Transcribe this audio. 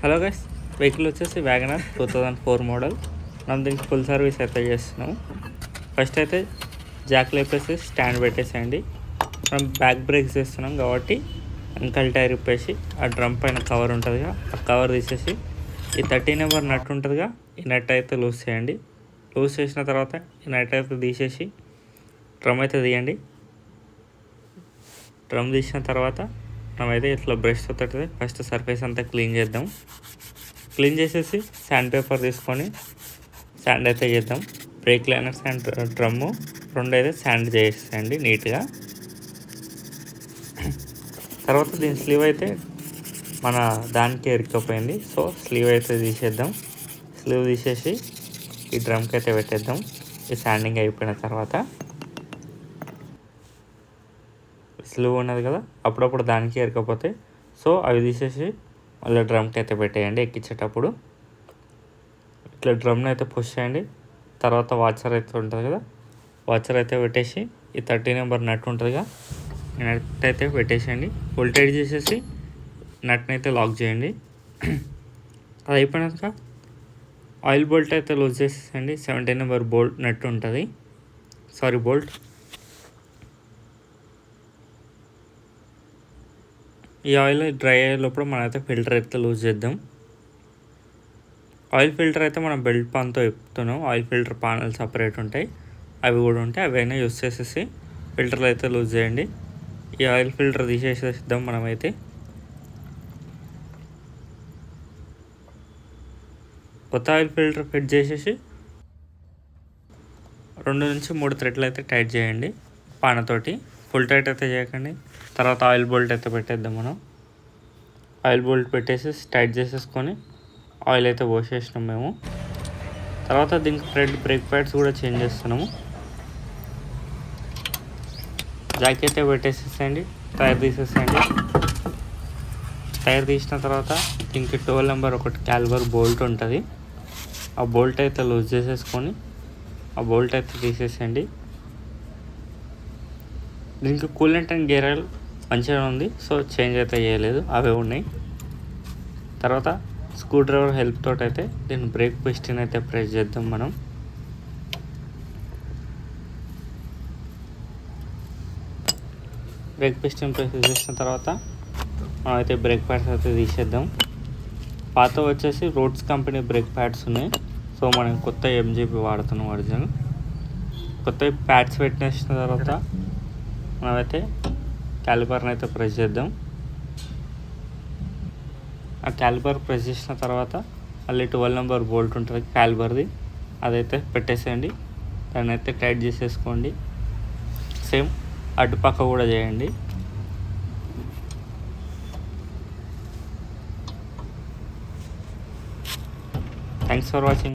Hello guys, vehicle వచ్చేసి Wagon R 2004 model. మనం దీనికి ఫుల్ సర్వీస్ అయితే చేస్తున్నాం. ఫస్ట్ అయితే జాక్ లేపేసి స్టాండ్ పెట్టేసేయండి. మనం బ్యాక్ బ్రేక్స్ చేస్తున్నాం కాబట్టి అంకల్ టైర్ ఇప్పేసి ఆ డ్రమ్ పైన కవర్ ఉంటుందిగా, ఆ కవర్ తీసేసి ఈ 30 నెంబర్ నట్ ఉంటుందిగా, ఈ నట్ అయితే లూజ్ చేయండి. లూజ్ చేసిన తర్వాత ఈ నట్ అయితే తీసేసి డ్రమ్ అయితే తీయండి. డ్రమ్ తీసిన తర్వాత మనమైతే ఇట్లా బ్రష్ తోటి ఫస్ట్ సర్ఫేస్ అంతా క్లీన్ చేద్దాం. క్లీన్ చేసేసి శాండ్ పేపర్ తీసుకొని శాండ్ అయితే చేద్దాం. బ్రేక్ లైనర్స్ అండ్ డ్రమ్ము రెండు అయితే శాండ్ చేసేయండి నీట్గా. తర్వాత దీని స్లీవ్ అయితే మన దానికి ఇరుక్కపోయింది, సో స్లీవ్ అయితే తీసేద్దాం. స్లీవ్ తీసేసి ఈ డ్రమ్కి అయితే పెట్టేద్దాం. ఈ శాండింగ్ అయిపోయిన తర్వాత స్లీవ్ ఉన్నది కదా, అప్పుడప్పుడు దానికి ఎరకపోతే సో అవి తీసేసి మళ్ళీ డ్రమ్కి అయితే పెట్టేయండి. ఎక్కించేటప్పుడు ఇట్లా డ్రమ్ని అయితే పుష్ చేయండి. తర్వాత వాచర్ అయితే ఉంటుంది కదా, వాచర్ అయితే పెట్టేసి ఈ 30 నెంబర్ నట్ ఉంటుందిగా, ఈ నట్ అయితే పెట్టేసేయండి. ఫుల్ టైట్ చేసేసి నట్ని అయితే లాక్ చేయండి. అది అయిపోయినాక ఆయిల్ బోల్ట్ అయితే లూజ్ చేసేసండి. 17 నెంబర్ బోల్ట్ నట్ ఉంటుంది, బోల్ట్. ఈ ఆయిల్ డ్రై అయ్యే లోపల మనమైతే ఫిల్టర్ అయితే లూజ్ చేద్దాం. ఆయిల్ ఫిల్టర్ అయితే మనం బెల్ట్ పాన్తో చెప్తున్నాం. ఆయిల్ ఫిల్టర్ పానల్ సపరేట్ ఉంటాయి, అవి కూడా ఉంటాయి. అవైనా యూస్ చేసేసి ఫిల్టర్లు అయితే లూజ్ చేయండి. ఈ ఆయిల్ ఫిల్టర్ తీసేసేద్దాం. మనమైతే కొత్త ఆయిల్ ఫిల్టర్ ఫిట్ చేసేసి 2 నుంచి 3 థ్రెడ్లు అయితే టైట్ చేయండి పానతోటి. ఫుల్ టైట్ అయితే చేయకండి. తర్వాత ఆయిల్ బోల్ట్ అయితే పెట్టేద్దాం. మనం ఆయిల్ బోల్ట్ పెట్టేసి టైట్ చేసేసుకొని ఆయిల్ అయితే పోసేసినాం మేము. తర్వాత దీనికి ఫ్రంట్ బ్రేక్ ప్యాడ్స్ కూడా చేంజ్ చేస్తున్నాము. జాక్ అయితే పెట్టేసేసేయండి. టైర్ తీసేసేయండి. టైర్ తీసిన తర్వాత దీనికి 12 నెంబర్ ఒకటి క్యాలిబర్ బోల్ట్ ఉంటుంది. ఆ బోల్ట్ అయితే లూజ్ చేసేసుకొని ఆ బోల్ట్ అయితే తీసేసేయండి. దీనికి కూలెంట్ అండ్ గేర్ ఆయిల్ మంచిగా ఉంది, సో చేంజ్ అయితే చేయలేదు, అవే ఉన్నాయి. తర్వాత స్క్రూ డ్రైవర్ హెల్ప్ తోటి అయితే దీన్ని బ్రేక్ పిస్టన్ అయితే ప్రెస్ చేద్దాం. మనం బ్రేక్ పిస్టన్ ప్రెస్ చేసిన తర్వాత మనం అయితే బ్రేక్ ప్యాడ్స్ అయితే తీసేద్దాం. పాత వచ్చేసి రోడ్స్ కంపెనీ బ్రేక్ ప్యాడ్స్ ఉన్నాయి, సో మనం కొత్త ఎంజీపీ వాడుతున్నాం ఒరిజినల్. కొత్త ప్యాడ్స్ పెట్టేసిన తర్వాత మనమైతే క్యాలిపర్ని అయితే ప్రెస్ చేద్దాం. ఆ క్యాలిపర్ ప్రెస్ చేసిన తర్వాత మళ్ళీ 12 నెంబర్ బోల్ట్ ఉంటుంది క్యాలిపర్ది, అదైతే పెట్టేసేయండి. దాన్ని అయితే టైట్ చేసేసుకోండి. సేమ్ అటుపక్క కూడా చేయండి. Thanks for watching.